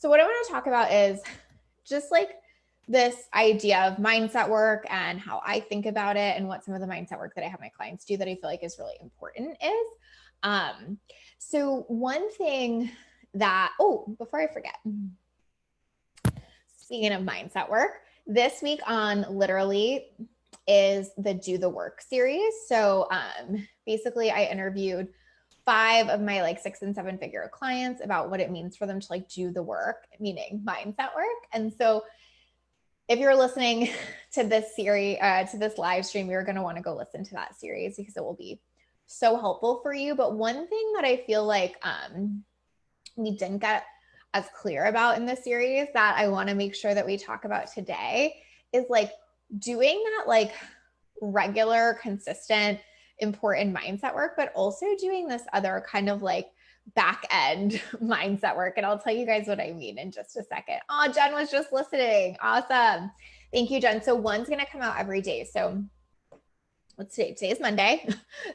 So what I want to talk about is just like this idea of mindset work and how I think about it and what some of the mindset work that I have my clients do that I feel like is really important is. So one thing that, before I forget, speaking of mindset work, this week on Literally is the Do the Work series. So basically I interviewed 5 of my like 6 and 7 figure clients about what it means for them to like do the work, meaning mindset work. And so if you're listening to this series, to this live stream, you're going to want to go listen to that series because it will be so helpful for you. But one thing that I feel like we didn't get as clear about in this series that I want to make sure that we talk about today is like doing that like regular, consistent, important mindset work, but also doing this other kind of like back end mindset work. And I'll tell you guys what I mean in just a second. Oh, Jen was just listening. Awesome. Thank you, Jen. So one's going to come out every day. So what's today? Today is Monday.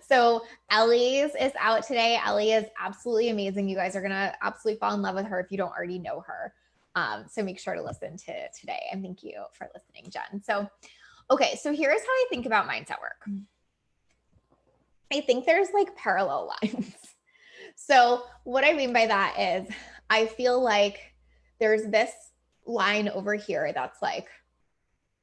So Ellie's is out today. Ellie is absolutely amazing. You guys are going to absolutely fall in love with her if you don't already know her. So make sure to listen to today. And thank you for listening, Jen. So, okay. So here's how I think about mindset work. I think there's like parallel lines. So what I mean by that is I feel like there's this line over here that's like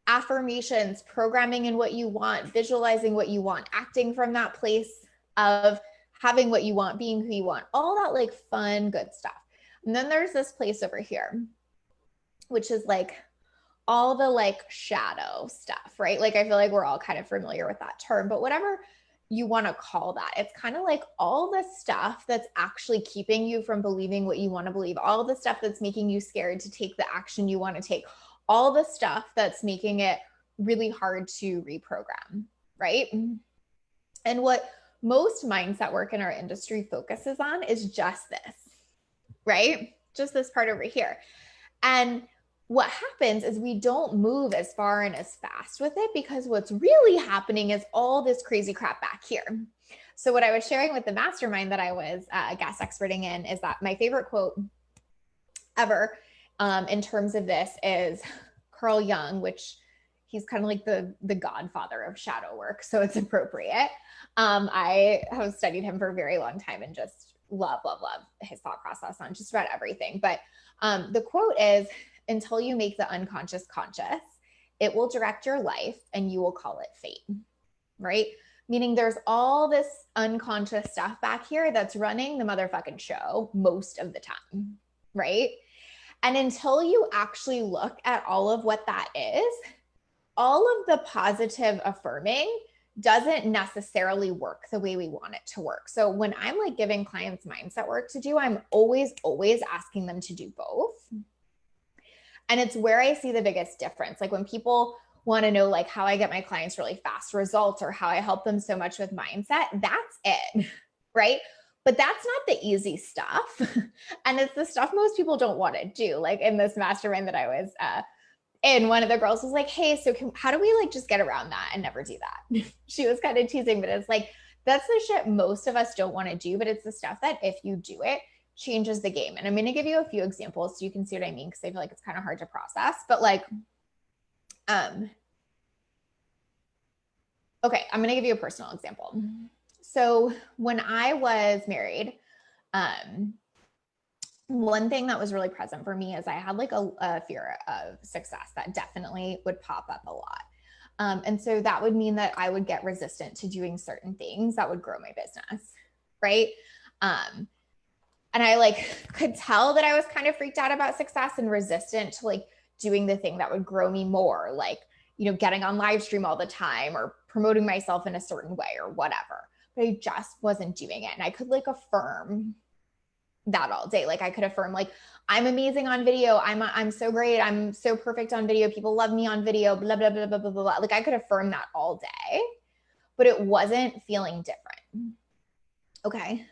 affirmations, programming in what you want, visualizing what you want, acting from that place of having what you want, being who you want, all that like fun, good stuff. And then there's this place over here, which is like all the like shadow stuff, right? Like I feel like we're all kind of familiar with that term, but whatever you want to call that, it's kind of like all the stuff that's actually keeping you from believing what you want to believe, all the stuff that's making you scared to take the action you want to take, all the stuff that's making it really hard to reprogram, right? And what most mindset work in our industry focuses on is just this, right? Just this part over here. And what happens is we don't move as far and as fast with it because what's really happening is all this crazy crap back here. So what I was sharing with the mastermind that I was guest experting in is that my favorite quote ever in terms of this is Carl Jung, which he's kind of like the godfather of shadow work. So it's appropriate. I have studied him for a very long time and just love his thought process on just about everything. But the quote is, until you make the unconscious conscious, it will direct your life and you will call it fate, right? Meaning there's all this unconscious stuff back here that's running the motherfucking show most of the time, right? And until you actually look at all of what that is, all of the positive affirming doesn't necessarily work the way we want it to work. So when I'm like giving clients mindset work to do, I'm always asking them to do both. And it's where I see the biggest difference. Like when people want to know like how I get my clients really fast results or how I help them so much with mindset, that's it, right? But that's not the easy stuff. And it's the stuff most people don't want to do. Like in this mastermind that I was in, one of the girls was like, hey, so how do we like just get around that and never do that? She was kind of teasing, but it's like, that's the shit most of us don't want to do, but it's the stuff that if you do it, changes the game. And I'm going to give you a few examples so you can see what I mean, because I feel like it's kind of hard to process, but like, okay, I'm going to give you a personal example. So when I was married, one thing that was really present for me is I had like a fear of success that definitely would pop up a lot. And so that would mean that I would get resistant to doing certain things that would grow my business, right? And I like could tell that I was kind of freaked out about success and resistant to like doing the thing that would grow me more, like, you know, getting on live stream all the time or promoting myself in a certain way or whatever. But I just wasn't doing it. And I could like affirm that all day. Like I could affirm like, I'm amazing on video. I'm so great. I'm so perfect on video. People love me on video, blah, blah, blah, blah, blah, blah. Like I could affirm that all day, but it wasn't feeling different. Okay.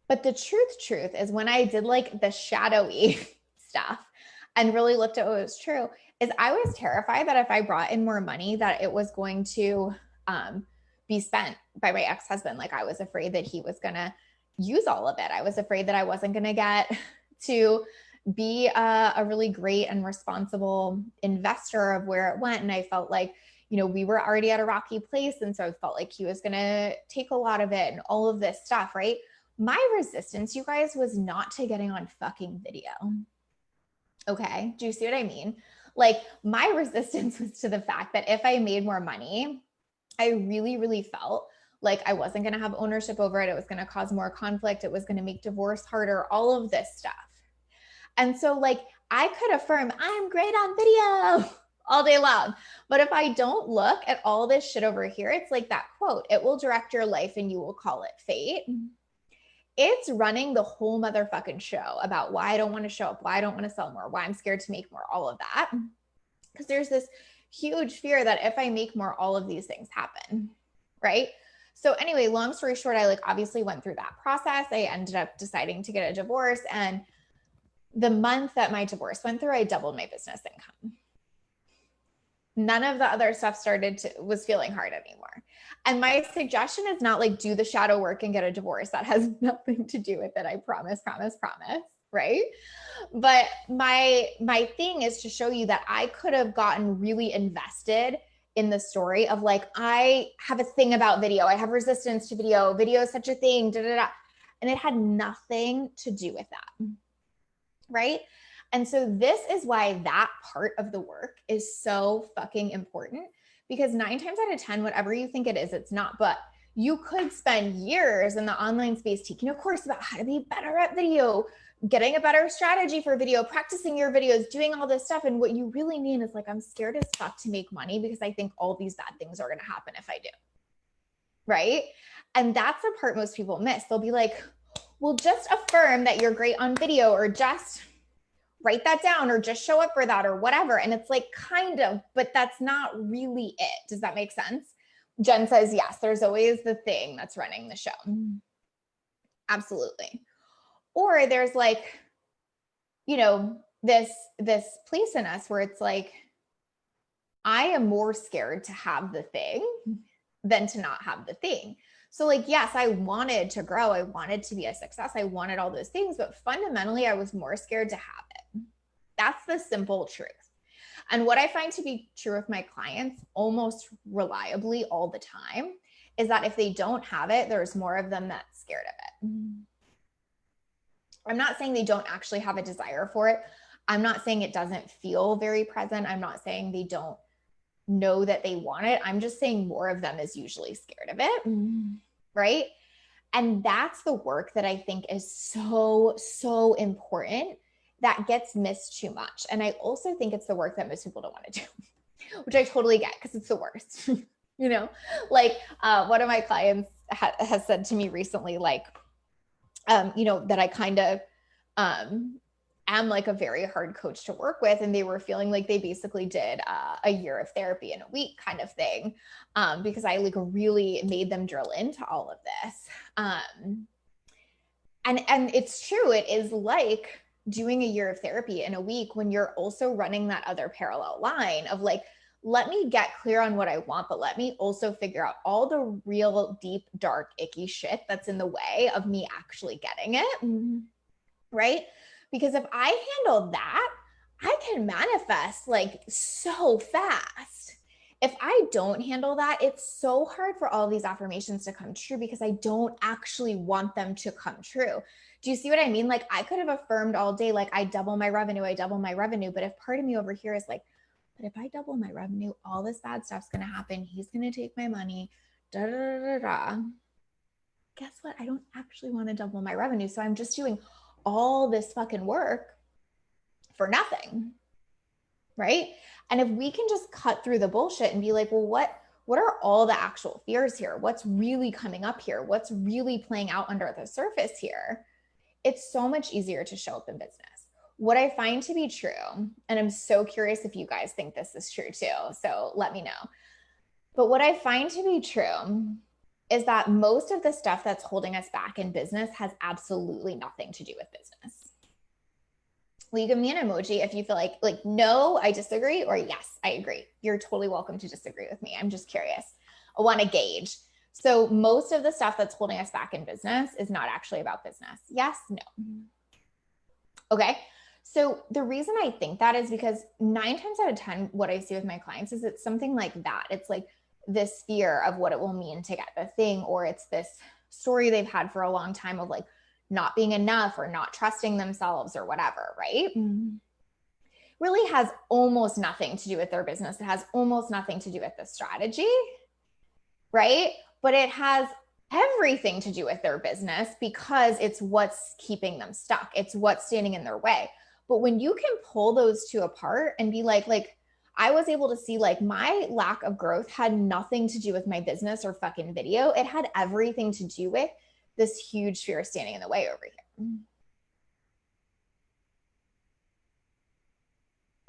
But the truth is when I did like the shadowy stuff and really looked at what was true is I was terrified that if I brought in more money, that it was going to be spent by my ex-husband. Like I was afraid that he was going to use all of it. I was afraid that I wasn't going to get to be a really great and responsible investor of where it went. And I felt like, we were already at a rocky place. And so I felt like he was going to take a lot of it and all of this stuff, right? My resistance, you guys, was not to getting on fucking video. Okay. Do you see what I mean? Like, my resistance was to the fact that if I made more money, I really, really felt like I wasn't going to have ownership over it. It was going to cause more conflict. It was going to make divorce harder, all of this stuff. And so like, I could affirm I'm great on video all day long. But if I don't look at all this shit over here, it's like that quote, it will direct your life and you will call it fate. It's running the whole motherfucking show about why I don't want to show up, why I don't want to sell more, why I'm scared to make more, all of that. Because there's this huge fear that if I make more, all of these things happen, right? So anyway, long story short, I like obviously went through that process. I ended up deciding to get a divorce. And the month that my divorce went through, I doubled my business income. None of the other stuff was feeling hard anymore. And my suggestion is not like do the shadow work and get a divorce. That has nothing to do with it. I promise, right? But my thing is to show you that I could have gotten really invested in the story of like, I have a thing about video. I have resistance to video. Video is such a thing, and it had nothing to do with that, right? And so this is why that part of the work is so fucking important, because 9 times out of 10, whatever you think it is, it's not. But you could spend years in the online space taking a course about how to be better at video, getting a better strategy for video, practicing your videos, doing all this stuff. And what you really mean is like, I'm scared as fuck to make money because I think all these bad things are going to happen if I do. Right? And that's the part most people miss. They'll be like, well, just affirm that you're great on video, or just write that down, or just show up for that, or whatever. And it's like, kind of, but that's not really it. Does that make sense? Jen says, yes, there's always the thing that's running the show. Absolutely. Or there's like, this place in us where it's like, I am more scared to have the thing than to not have the thing. So like, yes, I wanted to grow. I wanted to be a success. I wanted all those things, but fundamentally I was more scared to have it. That's the simple truth. And what I find to be true with my clients almost reliably all the time is that if they don't have it, there's more of them that's scared of it. I'm not saying they don't actually have a desire for it. I'm not saying it doesn't feel very present. I'm not saying they don't know that they want it. I'm just saying more of them is usually scared of it, right? And that's the work that I think is so, so important that gets missed too much. And I also think it's the work that most people don't want to do, which I totally get because it's the worst. Like one of my clients has said to me recently, like, that I kind of am like a very hard coach to work with. And they were feeling like they basically did a year of therapy in a week kind of thing, because I like really made them drill into all of this. And it's true. It is like doing a year of therapy in a week when you're also running that other parallel line of like, let me get clear on what I want, but let me also figure out all the real deep, dark, icky shit that's in the way of me actually getting it. Right? Because if I handle that, I can manifest like so fast. If I don't handle that, it's so hard for all of these affirmations to come true because I don't actually want them to come true. Do you see what I mean? Like I could have affirmed all day, like I double my revenue. But if part of me over here is like, but if I double my revenue, all this bad stuff's going to happen. He's going to take my money. Guess what? I don't actually want to double my revenue. So I'm just doing all this fucking work for nothing. Right? And if we can just cut through the bullshit and be like, well, what are all the actual fears here? What's really coming up here? What's really playing out under the surface here? It's so much easier to show up in business. What I find to be true, and I'm so curious if you guys think this is true too, so let me know. But what I find to be true is that most of the stuff that's holding us back in business has absolutely nothing to do with business. Will you give me an emoji if you feel like no, I disagree, or yes, I agree? You're totally welcome to disagree with me. I'm just curious. I want to gauge. So most of the stuff that's holding us back in business is not actually about business. Yes, no. Okay. So the reason I think that is because 9 times out of 10, what I see with my clients is it's something like that. It's like this fear of what it will mean to get the thing, or it's this story they've had for a long time of like not being enough or not trusting themselves or whatever, right? Really has almost nothing to do with their business. It has almost nothing to do with the strategy, right? But it has everything to do with their business because it's what's keeping them stuck. It's what's standing in their way. But when you can pull those two apart and be like I was able to see like my lack of growth had nothing to do with my business or fucking video. It had everything to do with this huge fear standing in the way over here.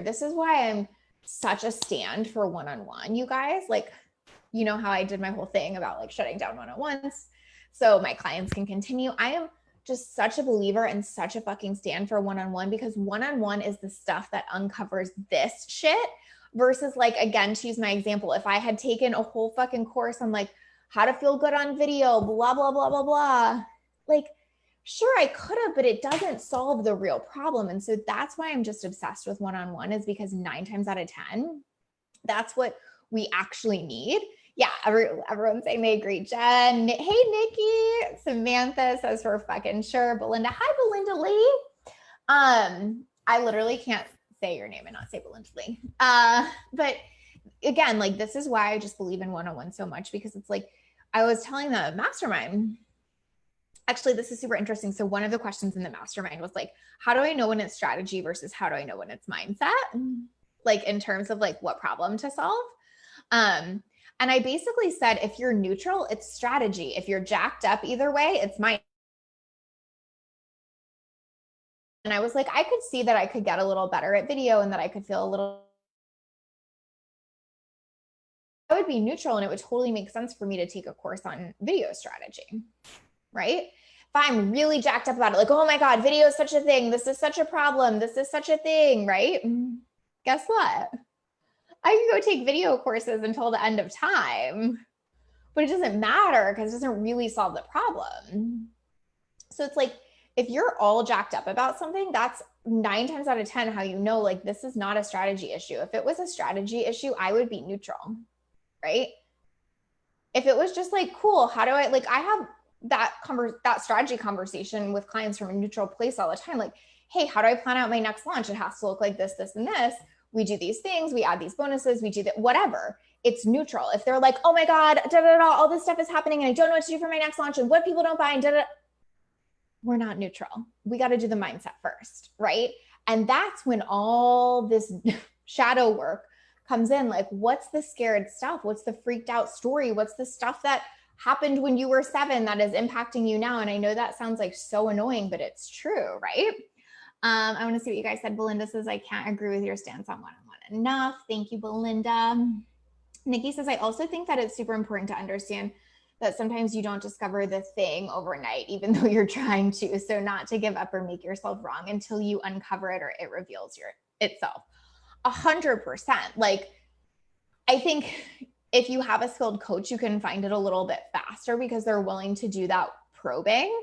This is why I'm such a stand for one-on-one, you guys. Like, you know how I did my whole thing about like shutting down one-on-ones so my clients can continue. I am just such a believer and such a fucking stand for one-on-one, because one-on-one is the stuff that uncovers this shit versus like, again, to use my example, if I had taken a whole fucking course on like how to feel good on video, blah, blah, blah, blah, blah, like, sure, I could have, but it doesn't solve the real problem. And so that's why I'm just obsessed with one-on-one, is because 9 times out of 10, that's what we actually need. Yeah, everyone's saying they agree. Jen, hey, Nikki, Samantha says for fucking sure. Belinda, hi, Belinda Lee. I literally can't say your name and not say Belinda Lee. But again, like this is why I just believe in one-on-one so much, because it's like I was telling the mastermind. Actually, this is super interesting. So one of the questions in the mastermind was like, how do I know when it's strategy versus how do I know when it's mindset? Like in terms of like what problem to solve. And I basically said, if you're neutral, it's strategy. If you're jacked up either way, it's mindset. And I was like, I could see that I could get a little better at video and that I could feel a little, I would be neutral and it would totally make sense for me to take a course on video strategy, right? If I'm really jacked up about it, like, oh my God, video is such a thing. This is such a problem. This is such a thing, right? Guess what? I can go take video courses until the end of time, but it doesn't matter because it doesn't really solve the problem. So it's like, if you're all jacked up about something, that's 9 times out of 10 how you know, like, this is not a strategy issue. If it was a strategy issue, I would be neutral, right? If it was just like, cool, how do I, like, I have that strategy conversation with clients from a neutral place all the time. Like, hey, how do I plan out my next launch? It has to look like this, this, and this. We do these things, we add these bonuses, we do that, whatever. It's neutral. If they're like, oh my God, da, da, da, all this stuff is happening and I don't know what to do for my next launch and what people don't buy and da, da, we're not neutral. We got to do the mindset first, right? And that's when all this shadow work comes in. Like, what's the scared stuff? What's the freaked out story? What's the stuff that happened when you were 7 that is impacting you now? And I know that sounds like so annoying, but it's true, right? I want to see what you guys said. Belinda says, I can't agree with your stance on one-on-one enough. Thank you, Belinda. Nikki says, I also think that it's super important to understand that sometimes you don't discover the thing overnight, even though you're trying to. So not to give up or make yourself wrong until you uncover it or it reveals itself. 100%. Like, I think if you have a skilled coach, you can find it a little bit faster because they're willing to do that probing.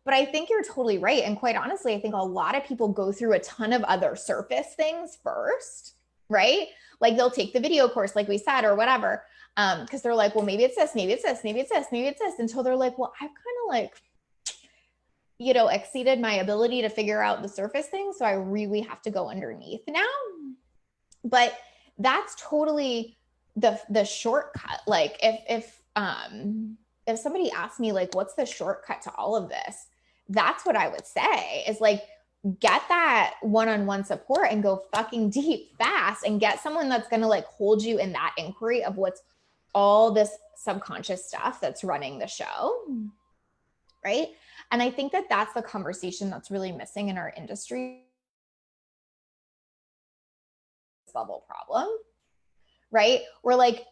But I think you're totally right. And quite honestly, I think a lot of people go through a ton of other surface things first, right? Like they'll take the video course, like we said, or whatever, because they're like, well, maybe it's this, maybe it's this, maybe it's this, maybe it's this, until they're like, well, I've kind of like, exceeded my ability to figure out the surface things. So I really have to go underneath now. But that's totally the shortcut. Like if somebody asked me like, what's the shortcut to all of this? That's what I would say is like, get that one-on-one support and go fucking deep fast and get someone that's going to like hold you in that inquiry of what's all this subconscious stuff that's running the show. Right. And I think that that's the conversation that's really missing in our industry. Level problem, right? We're like,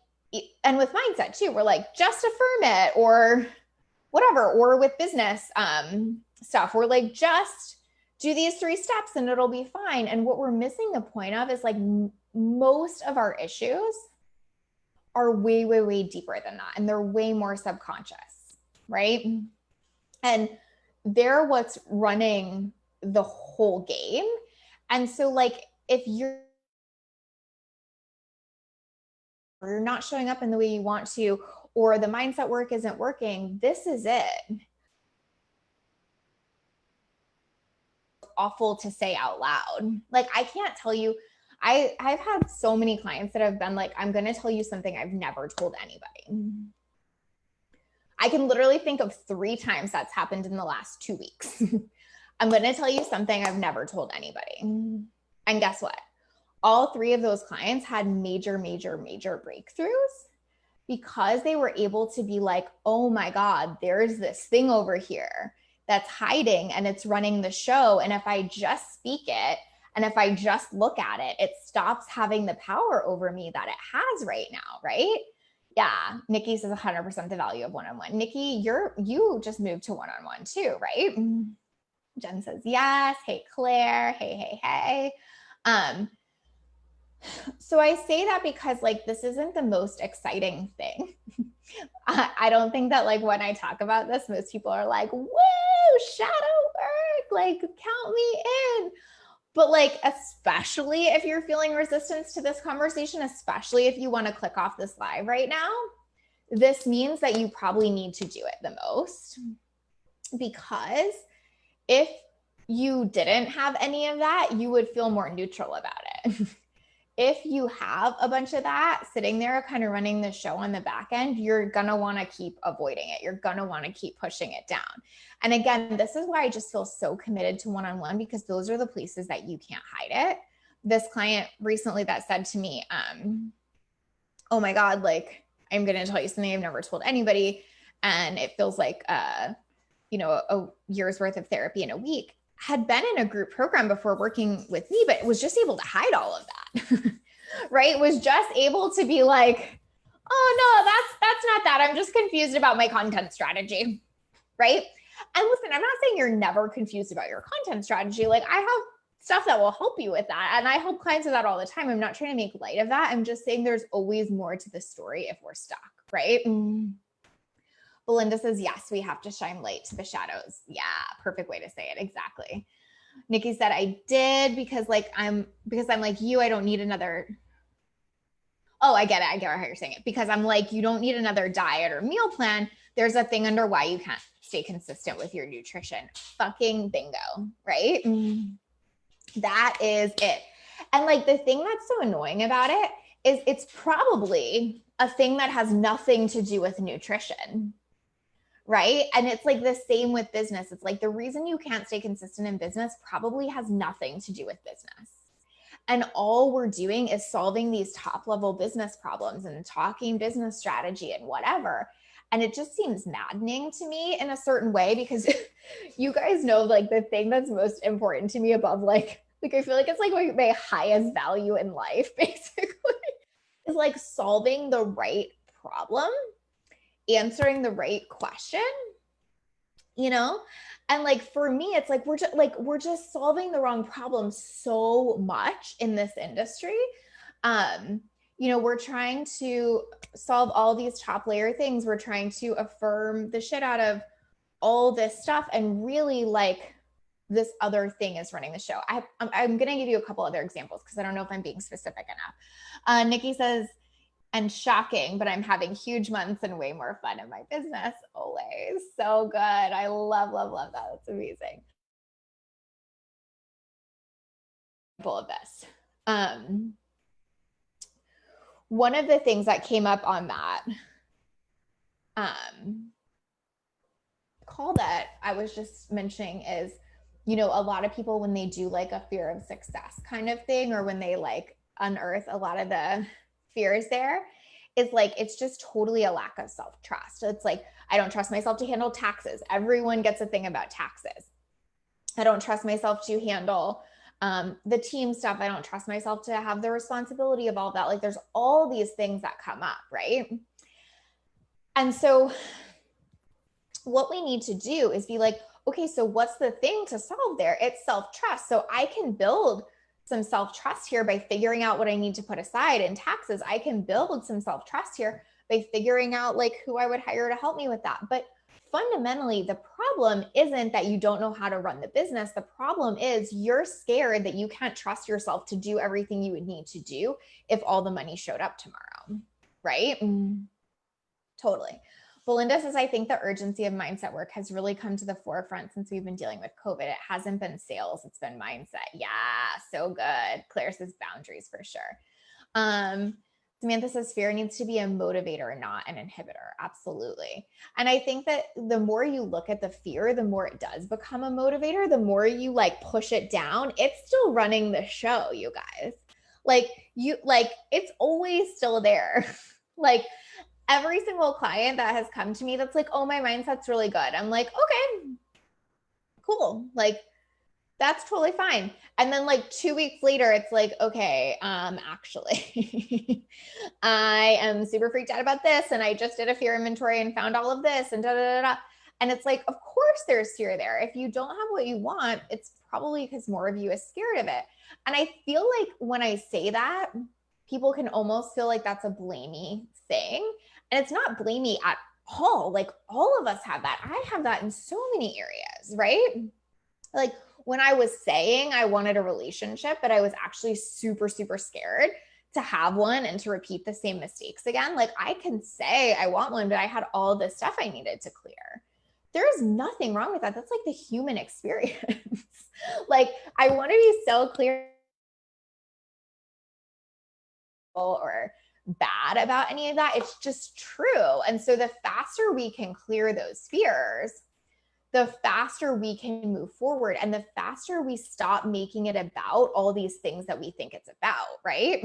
and with mindset too, we're like, just affirm it or whatever, or with business stuff, we're like, just do these 3 steps and it'll be fine. And what we're missing the point of is like most of our issues are way, way, way deeper than that. And they're way more subconscious, right? And they're what's running the whole game. And so like, if you're not showing up in the way you want to, or the mindset work isn't working, this is it. Awful to say out loud. Like, I can't tell you, I've had so many clients that have been like, I'm going to tell you something I've never told anybody. I can literally think of 3 times that's happened in the last 2 weeks. I'm going to tell you something I've never told anybody. And guess what? All 3 of those clients had major, major, major breakthroughs because they were able to be like, oh my God, there's this thing over here that's hiding and it's running the show. And if I just speak it, and if I just look at it, it stops having the power over me that it has right now, right? Yeah, Nikki says 100% the value of one-on-one. Nikki, you just moved to one-on-one too, right? Jen says yes. Hey, Claire. Hey. So I say that because like, this isn't the most exciting thing. I don't think that like when I talk about this, most people are like, woo, shadow work, like count me in. But like, especially if you're feeling resistance to this conversation, especially if you want to click off this live right now, this means that you probably need to do it the most. Because if you didn't have any of that, you would feel more neutral about it. If you have a bunch of that sitting there kind of running the show on the back end, you're going to want to keep avoiding it. You're going to want to keep pushing it down. And again, this is why I just feel so committed to one-on-one, because those are the places that you can't hide it. This client recently that said to me, oh my God, like, I'm going to tell you something I've never told anybody. And it feels like, a year's worth of therapy in a week. Had been in a group program before working with me, but was just able to hide all of that, right? Was just able to be like, oh no, that's not that. I'm just confused about my content strategy, right? And listen, I'm not saying you're never confused about your content strategy. Like, I have stuff that will help you with that. And I help clients with that all the time. I'm not trying to make light of that. I'm just saying there's always more to the story if we're stuck, right? Belinda says, yes, we have to shine light to the shadows. Yeah, perfect way to say it. Exactly. Nikki said, I did because I'm like you, I don't need another. Oh, I get it. I get how you're saying it. Because I'm like, you don't need another diet or meal plan. There's a thing under why you can't stay consistent with your nutrition. Fucking bingo, right? That is it. And like, the thing that's so annoying about it is it's probably a thing that has nothing to do with nutrition. Right. And it's like the same with business. It's like the reason you can't stay consistent in business probably has nothing to do with business. And all we're doing is solving these top level business problems and talking business strategy and whatever. And it just seems maddening to me in a certain way, because you guys know, like, the thing that's most important to me above like I feel like it's like my highest value in life, basically, is like solving the right problem, answering the right question, and like, for me, it's like we're just solving the wrong problem so much in this industry. We're trying to solve all these top layer things. We're trying to affirm the shit out of all this stuff, and really, like, this other thing is running the show. I'm gonna give you a couple other examples because I don't know if I'm being specific enough. Nikki says, and shocking, but I'm having huge months and way more fun in my business. Always. So good. I love that. That's amazing. Of this. One of the things that came up on that call that I was just mentioning is, a lot of people, when they do like a fear of success kind of thing, or when they like unearth a lot of the fears there, is like, it's just totally a lack of self-trust. It's like, I don't trust myself to handle taxes. Everyone gets a thing about taxes. I don't trust myself to handle the team stuff. I don't trust myself to have the responsibility of all that. Like, there's all these things that come up, right? And so what we need to do is be like, okay, so what's the thing to solve there? It's self-trust. So I can build some self-trust here by figuring out what I need to put aside in taxes. I can build some self-trust here by figuring out like who I would hire to help me with that. But fundamentally, the problem isn't that you don't know how to run the business. The problem is you're scared that you can't trust yourself to do everything you would need to do if all the money showed up tomorrow, right? Totally. Belinda says, I think the urgency of mindset work has really come to the forefront since we've been dealing with COVID. It hasn't been sales, it's been mindset. Yeah, so good. Claire says boundaries for sure. Samantha says fear needs to be a motivator, not an inhibitor. Absolutely. And I think that the more you look at the fear, the more it does become a motivator. The more you like push it down, it's still running the show, you guys. Like it's always still there. Like every single client that has come to me that's like, oh, my mindset's really good. I'm like, okay, cool. Like, that's totally fine. And then like 2 weeks later, it's like, okay, actually, I am super freaked out about this. And I just did a fear inventory and found all of this and da, da, da, da. And it's like, of course there's fear there. If you don't have what you want, it's probably because more of you is scared of it. And I feel like when I say that, people can almost feel like that's a blamey thing. And it's not blamey at all. Like all of us have that. I have that in so many areas, right? Like when I was saying I wanted a relationship, but I was actually super, super scared to have one and to repeat the same mistakes again. Like I can say I want one, but I had all this stuff I needed to clear. There's nothing wrong with that. That's like the human experience. Like I want to be so clear or bad about any of that. It's just true. And so the faster we can clear those fears, the faster we can move forward and the faster we stop making it about all these things that we think it's about, right?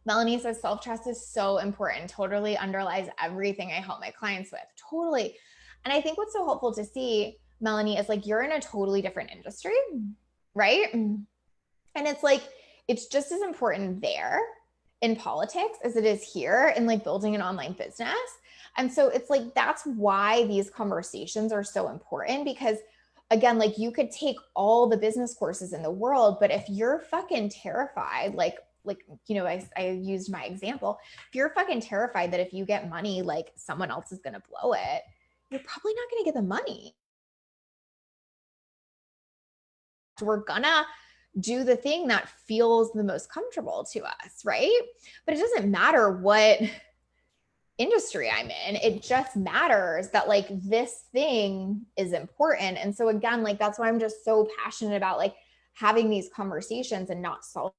Melanie says self-trust is so important, totally underlies everything I help my clients with, totally. And I think what's so helpful to see, Melanie, is like you're in a totally different industry, right? And it's like, it's just as important there in politics as it is here in like building an online business. And so it's like, that's why these conversations are so important because again, like you could take all the business courses in the world, but if you're fucking terrified, like, you know, I used my example, if you're fucking terrified that if you get money, like someone else is going to blow it, you're probably not going to get the money. We're gonna do the thing that feels the most comfortable to us, right? But it doesn't matter what industry I'm in. It just matters that like this thing is important. And so again, like that's why I'm just so passionate about like having these conversations and not solving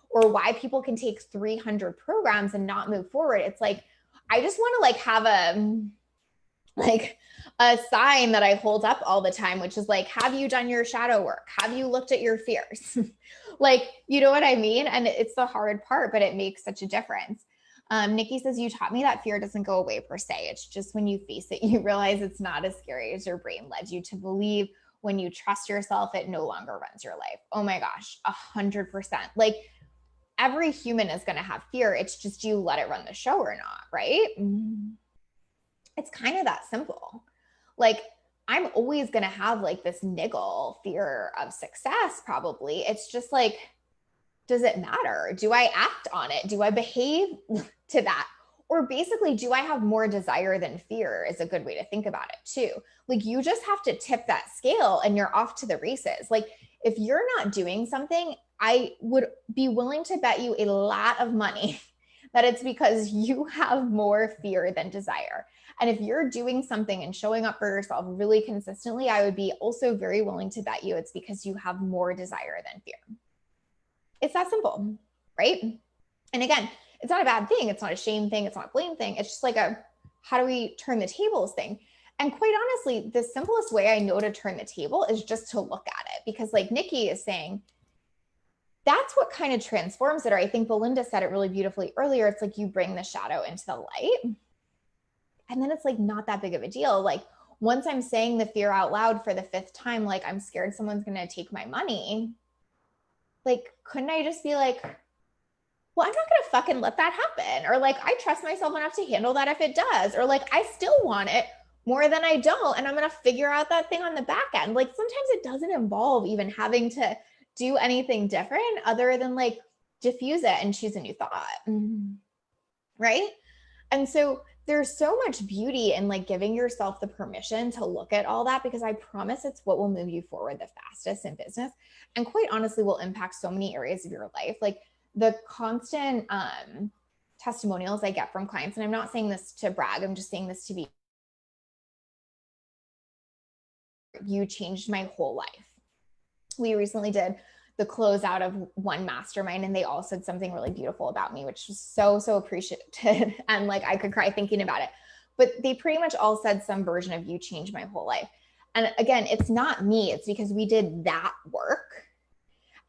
or why people can take 300 programs and not move forward. It's like, I just want to like have a sign that I hold up all the time, which is like, have you done your shadow work? Have you looked at your fears? Like, you know what I mean? And it's the hard part, but it makes such a difference. Nikki says, you taught me that fear doesn't go away per se. It's just when you face it, you realize it's not as scary as your brain led you to believe. When you trust yourself, it no longer runs your life. Oh my gosh, 100%. Like every human is going to have fear. It's just you let it run the show or not, right? It's kind of that simple. Like I'm always going to have like this niggle fear of success probably. It's just like, does it matter? Do I act on it? Do I behave to that? Or basically, do I have more desire than fear is a good way to think about it too. Like you just have to tip that scale and you're off to the races. Like if you're not doing something, I would be willing to bet you a lot of money that it's because you have more fear than desire. And if you're doing something and showing up for yourself really consistently, I would be also very willing to bet you it's because you have more desire than fear. It's that simple, right? And again, it's not a bad thing. It's not a shame thing. It's not a blame thing. It's just like a, how do we turn the tables thing? And quite honestly, the simplest way I know to turn the table is just to look at it. Because like Nikki is saying, that's what kind of transforms it. Or I think Belinda said it really beautifully earlier. It's like you bring the shadow into the light. And then it's like not that big of a deal. Like once I'm saying the fear out loud for the 5th time, like I'm scared someone's going to take my money. Like, couldn't I just be like, well, I'm not going to fucking let that happen. Or like, I trust myself enough to handle that if it does. Or like, I still want it more than I don't. And I'm going to figure out that thing on the back end. Like sometimes it doesn't involve even having to do anything different other than like diffuse it and choose a new thought. Right? And so there's so much beauty in like giving yourself the permission to look at all that, because I promise it's what will move you forward the fastest in business, and quite honestly will impact so many areas of your life. Like the constant testimonials I get from clients, and I'm not saying this to brag, I'm just saying this to be, you changed my whole life. We recently did the closeout of one mastermind, and they all said something really beautiful about me, which was so, so appreciated. And like, I could cry thinking about it, but they pretty much all said some version of, you changed my whole life. And again, it's not me, it's because we did that work.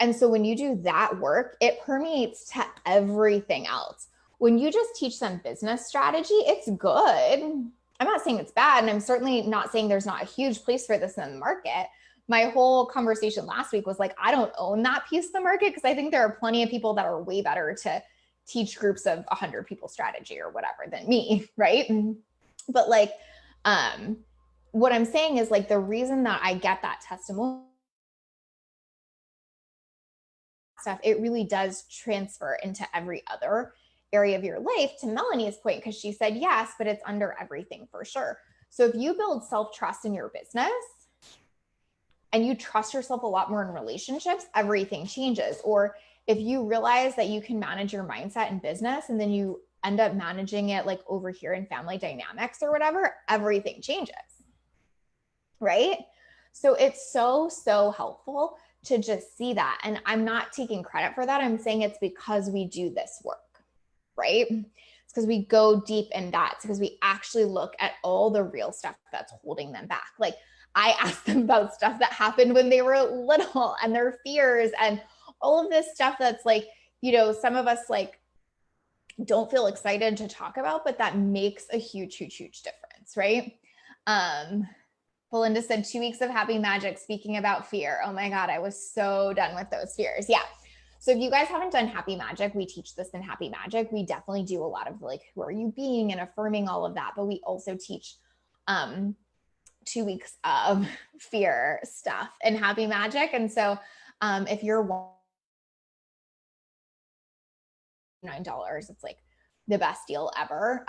And so when you do that work, it permeates to everything else. When you just teach them business strategy, it's good. I'm not saying it's bad. And I'm certainly not saying there's not a huge place for this in the market. My whole conversation last week was like, I don't own that piece of the market, because I think there are plenty of people that are way better to teach groups of 100 people strategy or whatever than me, right? But like, what I'm saying is like, the reason that I get that testimonial stuff, it really does transfer into every other area of your life, to Melanie's point, because she said yes, but it's under everything for sure. So if you build self-trust in your business and you trust yourself a lot more in relationships, everything changes. Or if you realize that you can manage your mindset in business and then you end up managing it like over here in family dynamics or whatever, everything changes, right? So it's so, so helpful to just see that. And I'm not taking credit for that. I'm saying it's because we do this work, right? It's because we go deep in that. It's because we actually look at all the real stuff that's holding them back. Like, I asked them about stuff that happened when they were little and their fears and all of this stuff that's like, you know, some of us like don't feel excited to talk about, but that makes a huge, huge, huge difference, right? Belinda said 2 weeks of happy magic, speaking about fear. Oh my God, I was so done with those fears. Yeah. So if you guys haven't done happy magic, we teach this in happy magic. We definitely do a lot of like, who are you being, and affirming all of that. But we also teach 2 weeks of fear stuff in happy magic. And so if you're $9, it's like the best deal ever.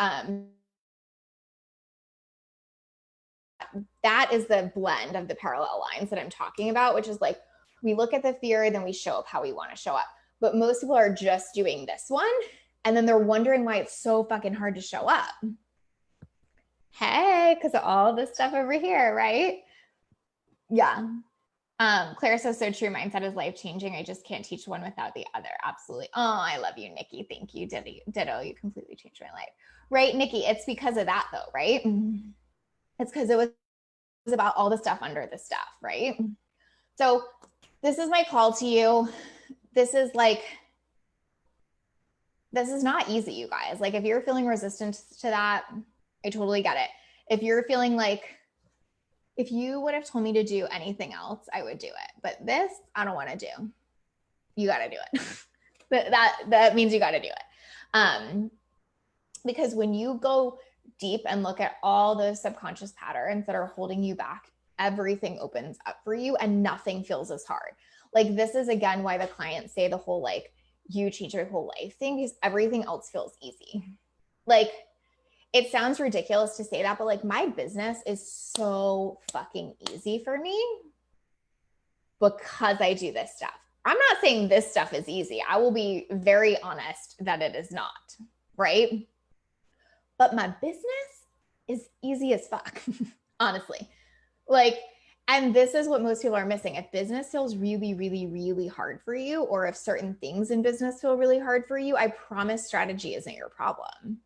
That is the blend of the parallel lines that I'm talking about, which is like, we look at the fear, then we show up how we want to show up. But most people are just doing this one, and then they're wondering why it's so fucking hard to show up. Hey, because of all this stuff over here, right? Yeah. Claire says, so true. Mindset is life-changing. I just can't teach one without the other. Absolutely. Oh, I love you, Nikki. Thank you. Ditto. You completely changed my life. Right, Nikki? It's because of that though, right? It's because it was about all the stuff under the stuff, right? So this is my call to you. This is not easy, you guys. Like, if you're feeling resistant to that, I totally get it. If you're feeling like, if you would have told me to do anything else, I would do it. But this, I don't want to do. You got to do it. that means you got to do it. Because when you go deep and look at all those subconscious patterns that are holding you back, everything opens up for you and nothing feels as hard. Like, this is again why the clients say the whole like, you change your whole life thing, because everything else feels easy. Like, it sounds ridiculous to say that, but like, my business is so fucking easy for me because I do this stuff. I'm not saying this stuff is easy. I will be very honest that it is not, right? But my business is easy as fuck, honestly. Like, and this is what most people are missing. If business feels really, really, really hard for you, or if certain things in business feel really hard for you, I promise strategy isn't your problem.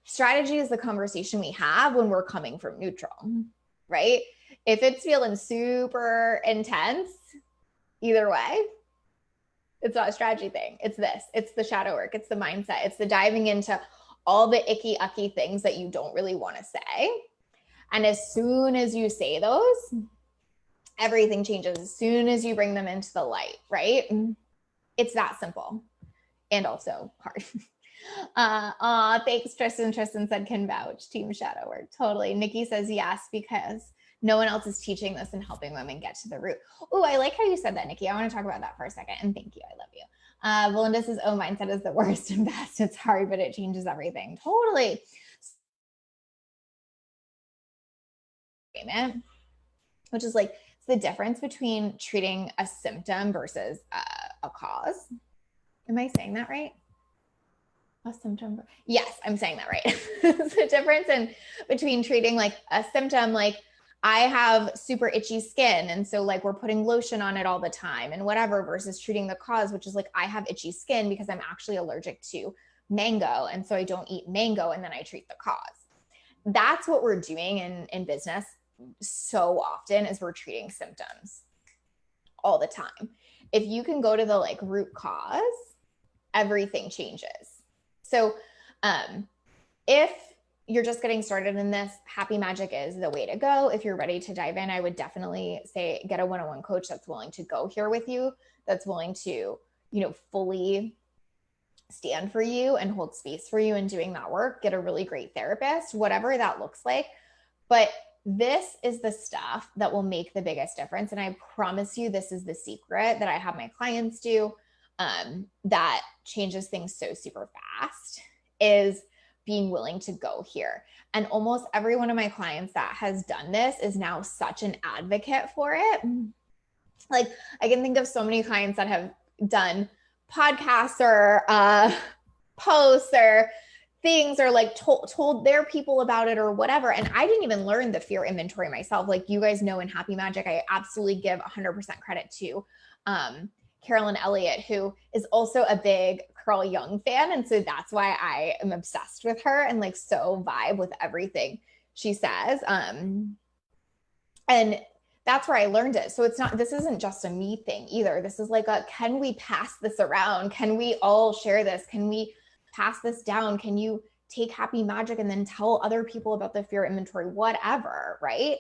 Strategy is the conversation we have when we're coming from neutral, right? If it's feeling super intense, either way, it's not a strategy thing. It's this. It's the shadow work. It's the mindset. It's the diving into all the icky, ucky things that you don't really want to say. And as soon as you say those, everything changes. As soon as you bring them into the light, right? It's that simple and also hard. Thanks, Tristan. Tristan said, can vouch. Team shadow work. Totally. Nikki says yes, because no one else is teaching this and helping women get to the root. Oh, I like how you said that, Nikki. I want to talk about that for a second. And thank you. I love you. Belinda says, oh, mindset is the worst and best. It's hard, but it changes everything. Totally. alignment, which is like it's the difference between treating a symptom versus a cause. Am I saying that right? A symptom. Yes, I'm saying that right. It's the difference between treating like a symptom, like I have super itchy skin, and so like we're putting lotion on it all the time and whatever, versus treating the cause, which is like I have itchy skin because I'm actually allergic to mango, and so I don't eat mango, and then I treat the cause. That's what we're doing in business so often, is we're treating symptoms all the time. If you can go to the like root cause, everything changes. So if you're just getting started in this, Happy Magic is the way to go. If you're ready to dive in, I would definitely say get a one-on-one coach that's willing to go here with you, that's willing to, fully stand for you and hold space for you in doing that work. Get a really great therapist, whatever that looks like. But this is the stuff that will make the biggest difference. And I promise you, this is the secret that I have my clients do, that changes things so super fast, is being willing to go here. And almost every one of my clients that has done this is now such an advocate for it. Like I can think of so many clients that have done podcasts or posts or things, or like told their people about it or whatever. And I didn't even learn the fear inventory myself. Like you guys know, in Happy Magic, I absolutely give 100% credit to Carolyn Elliott, who is also a big Carl Jung fan. And so that's why I am obsessed with her and like so vibe with everything she says. And that's where I learned it. So this isn't just a me thing either. This is like can we pass this around? Can we all share this? Can we pass this down? Can you take Happy Magic and then tell other people about the fear inventory, whatever, right?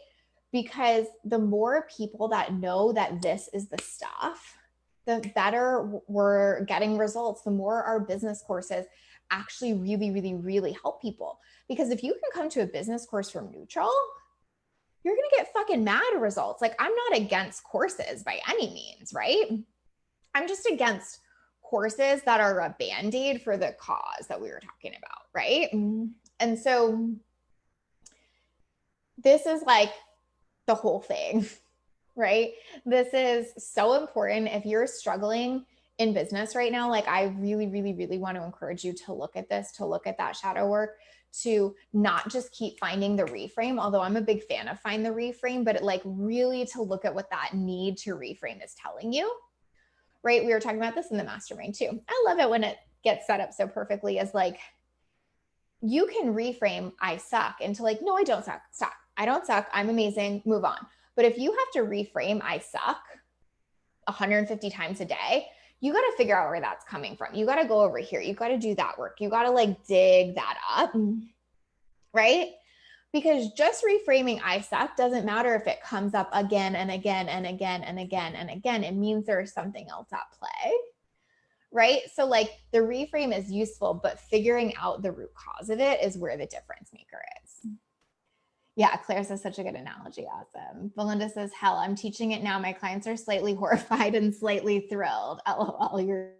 Because the more people that know that this is the stuff, the better we're getting results, the more our business courses actually really, really, really help people. Because if you can come to a business course from neutral, you're going to get fucking mad results. Like I'm not against courses by any means, right? I'm just against courses that are a band-aid for the cause that we were talking about, right? And so this is like the whole thing, right? This is so important. If you're struggling in business right now, like I really, really, really want to encourage you to look at this, to look at that shadow work, to not just keep finding the reframe, although I'm a big fan of find the reframe, but like really to look at what that need to reframe is telling you, right? We were talking about this in the mastermind too. I love it when it gets set up so perfectly, as like, you can reframe I suck into like, no, I don't suck. Stop. I don't suck. I'm amazing. Move on. But if you have to reframe I suck 150 times a day, you got to figure out where that's coming from. You got to go over here. You got to do that work. You got to like dig that up, right? Because just reframing I suck doesn't matter if it comes up again and again and again and again and again. It means there's something else at play, right? So like the reframe is useful, but figuring out the root cause of it is where the difference maker is. Yeah, Claire says such a good analogy. Awesome. Belinda says, hell, I'm teaching it now. My clients are slightly horrified and slightly thrilled. LOL, you're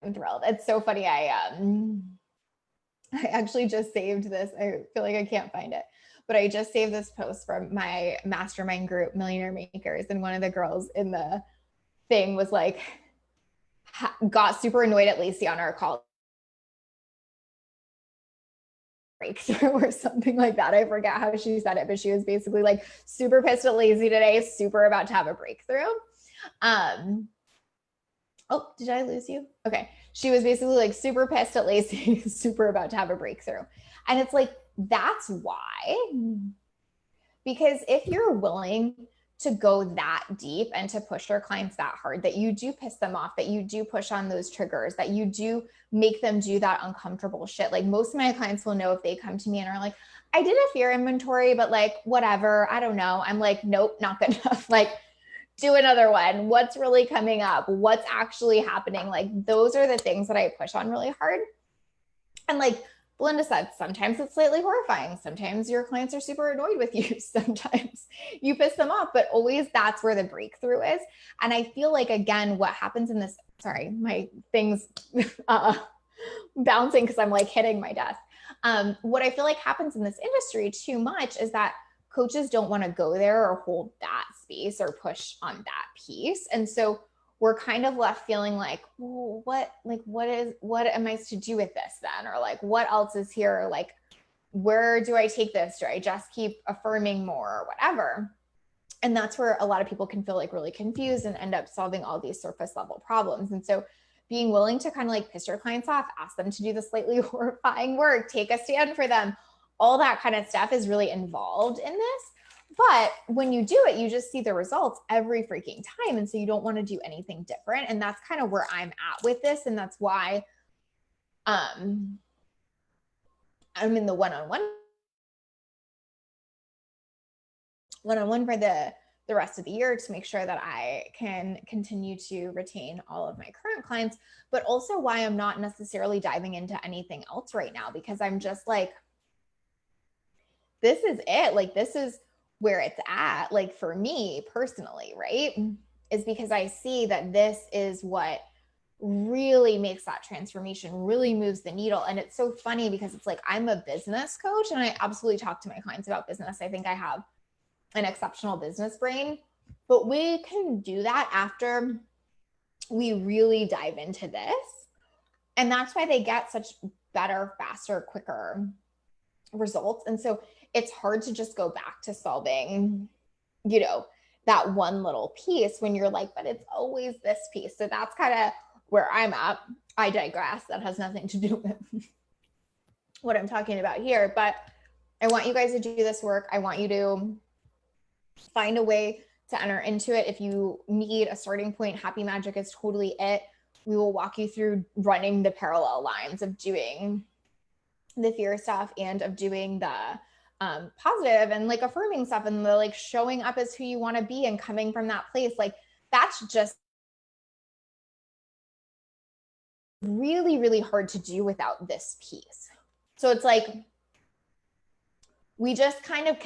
thrilled. It's so funny. I actually just saved this. I feel like I can't find it, but I just saved this post from my mastermind group, Millionaire Makers. And one of the girls in the thing was like, got super annoyed at Lacey on our call breakthrough or something like that. I forget how she said it, but she was basically like super pissed at Lazy today, super about to have a breakthrough. Oh, did I lose you? Okay. She was basically like super pissed at Lacy, super about to have a breakthrough. And it's like, that's why. Because if you're willing to go that deep and to push your clients that hard, that you do piss them off, that you do push on those triggers, that you do make them do that uncomfortable shit. Like most of my clients will know if they come to me and are like, I did a fear inventory, but like, whatever, I don't know. I'm like, nope, not good enough. Like, do another one. What's really coming up? What's actually happening? Like, those are the things that I push on really hard. And like Belinda said, sometimes it's slightly horrifying. Sometimes your clients are super annoyed with you. Sometimes you piss them off, but always that's where the breakthrough is. And I feel like, again, what happens in this, sorry, my thing's bouncing because I'm like hitting my desk. What I feel like happens in this industry too much is that coaches don't want to go there or hold that space or push on that piece. And so we're kind of left feeling like, well, what am I to do with this then? Or like, what else is here? Like, where do I take this? Do I just keep affirming more or whatever? And that's where a lot of people can feel like really confused and end up solving all these surface level problems. And so being willing to kind of like piss your clients off, ask them to do the slightly horrifying work, take a stand for them, all that kind of stuff is really involved in this. But when you do it, you just see the results every freaking time. And so you don't want to do anything different. And that's kind of where I'm at with this. And that's why I'm in the one-on-one for the rest of the year to make sure that I can continue to retain all of my current clients, but also why I'm not necessarily diving into anything else right now, because I'm just like, this is it. Like, this is where it's at. Like for me personally, right? Is because I see that this is what really makes that transformation, really moves the needle. And it's so funny because it's like, I'm a business coach and I absolutely talk to my clients about business. I think I have an exceptional business brain, but we can do that after we really dive into this. And that's why they get such better, faster, quicker results. And so it's hard to just go back to solving, that one little piece when you're like, but it's always this piece. So that's kind of where I'm at. I digress. That has nothing to do with what I'm talking about here, but I want you guys to do this work. I want you to find a way to enter into it. If you need a starting point, Happy Magic is totally it. We will walk you through running the parallel lines of doing the fear stuff and of doing the positive and like affirming stuff and the like showing up as who you want to be and coming from that place. Like that's just really, really hard to do without this piece. So it's like, we just kind of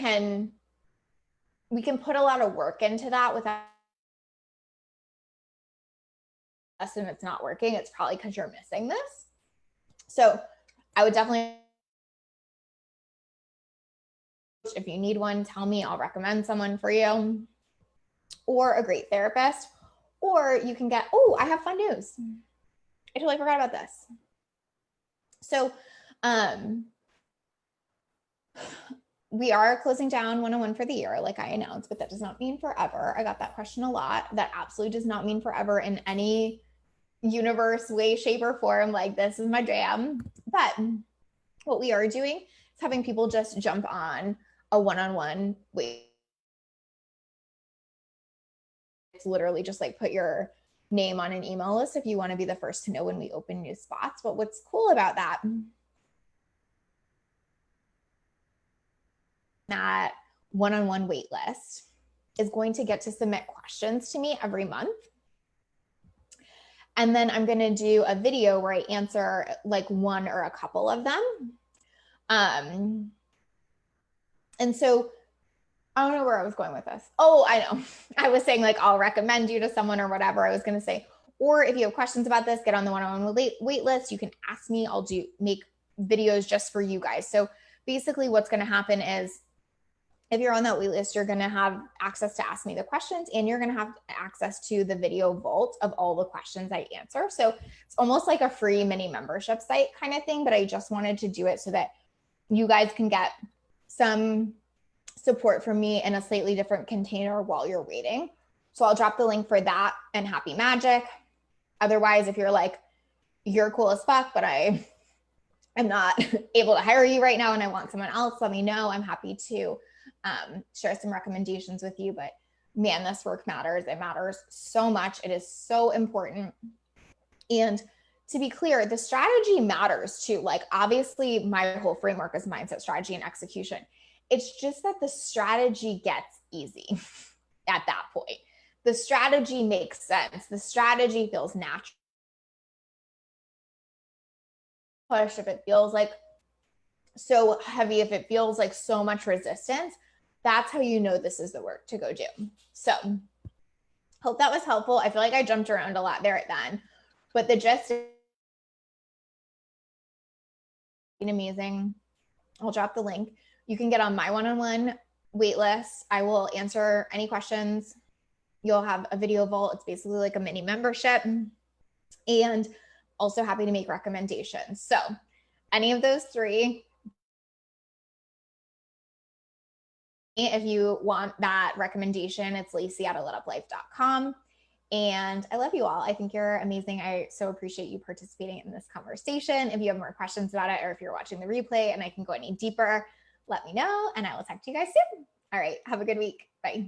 we can put a lot of work into that without us, and it's not working. It's probably because you're missing this. So I would definitely, if you need one, tell me, I'll recommend someone for you, or a great therapist, or you can get, oh, I have fun news. I totally forgot about this. So we are closing down one-on-one for the year, like I announced, but that does not mean forever. I got that question a lot. That absolutely does not mean forever in any universe, way, shape, or form. Like this is my jam. But what we are doing is having people just jump on a one-on-one wait. It's literally just like put your name on an email list if you want to be the first to know when we open new spots. But what's cool about that one-on-one wait list is going to get to submit questions to me every month. And then I'm going to do a video where I answer like one or a couple of them. And so I don't know where I was going with this. Oh, I know. I was saying like, I'll recommend you to someone or whatever I was going to say. Or if you have questions about this, get on the one-on-one wait list. You can ask me. I'll make videos just for you guys. So basically what's going to happen is if you're on that wait list, you're going to have access to ask me the questions, and you're going to have access to the video vault of all the questions I answer. So it's almost like a free mini membership site kind of thing, but I just wanted to do it so that you guys can get some support from me in a slightly different container while you're waiting. So I'll drop the link for that and Happy Magic. Otherwise, if you're like, you're cool as fuck, but I'm not able to hire you right now and I want someone else, let me know. I'm happy to share some recommendations with you. But man, this work matters. It matters so much. It is so important. And to be clear, the strategy matters too. Like obviously my whole framework is mindset, strategy, and execution. It's just that the strategy gets easy at that point. The strategy makes sense. The strategy feels natural. Push if it feels like so heavy, if it feels like so much resistance, that's how you know this is the work to go do. So hope that was helpful. I feel like I jumped around a lot there at the end, but the gist is amazing. I'll drop the link. You can get on my one-on-one waitlist. I will answer any questions. You'll have a video vault. It's basically like a mini membership, and also happy to make recommendations. So any of those three, if you want that recommendation, it's Lacey@alituplife.com. And I love you all. I think you're amazing. I so appreciate you participating in this conversation. If you have more questions about it, or if you're watching the replay and I can go any deeper, let me know and I will talk to you guys soon. All right. Have a good week. Bye.